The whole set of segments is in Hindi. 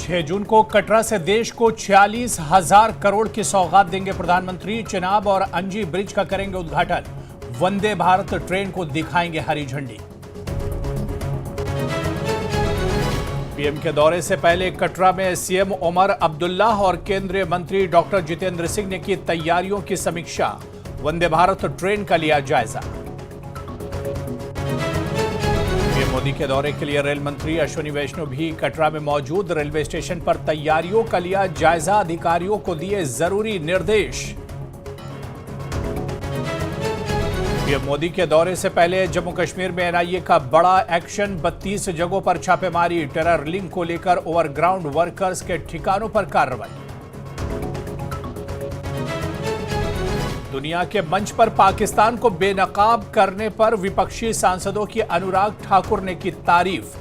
6 जून को कटरा से देश को 46,000 करोड़ की सौगात देंगे प्रधानमंत्री। चिनाब और अंजी ब्रिज का करेंगे उद्घाटन। वंदे भारत ट्रेन को दिखाएंगे हरी झंडी। पीएम के दौरे से पहले कटरा में सीएम उमर अब्दुल्लाह और केंद्रीय मंत्री डॉक्टर जितेंद्र सिंह ने की तैयारियों की समीक्षा। वंदे भारत ट्रेन का लिया जायजा। पीएम मोदी के दौरे के लिए रेल मंत्री अश्विनी वैष्णव भी कटरा में मौजूद। रेलवे स्टेशन पर तैयारियों का लिया जायजा, अधिकारियों को दिए जरूरी निर्देश। पीएम मोदी के दौरे से पहले जम्मू कश्मीर में एनआईए का बड़ा एक्शन। 32 जगहों पर छापेमारी। टेरर लिंक को लेकर ओवरग्राउंड वर्कर्स के ठिकानों पर कार्रवाई। दुनिया के मंच पर पाकिस्तान को बेनकाब करने पर विपक्षी सांसदों की अनुराग ठाकुर ने की तारीफ।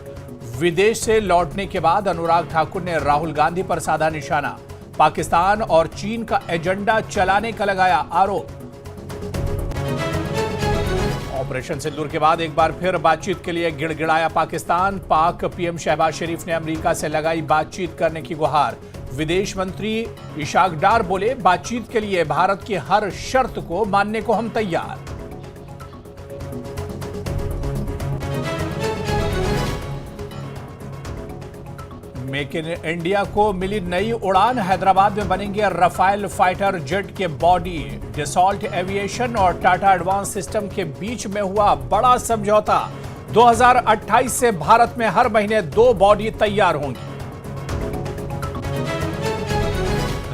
विदेश से लौटने के बाद अनुराग ठाकुर ने राहुल गांधी पर साधा निशाना। पाकिस्तान और चीन का एजेंडा चलाने का लगाया आरोप। ऑपरेशन सिंदूर के बाद एक बार फिर बातचीत के लिए गिड़गिड़ाया पाकिस्तान। पाक पीएम शहबाज शरीफ ने अमेरिका से लगाई बातचीत करने की गुहार। विदेश मंत्री इशाक डार बोले, बातचीत के लिए भारत की हर शर्त को मानने को हम तैयार। मेक इन इंडिया को मिली नई उड़ान। हैदराबाद में बनेंगे रफाल फाइटर जेट के बॉडी। डसॉल्ट एविएशन और टाटा एडवांस सिस्टम के बीच में हुआ बड़ा समझौता। 2028 से भारत में हर महीने 2 बॉडी तैयार होंगी।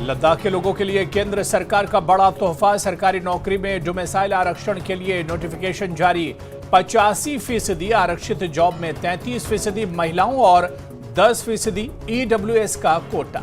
लद्दाख के लोगों के लिए केंद्र सरकार का बड़ा तोहफा। सरकारी नौकरी में डोमिसाइल आरक्षण के लिए नोटिफिकेशन जारी। 85% आरक्षित जॉब में 33% महिलाओं और 10% ईडब्ल्यूएस का कोटा।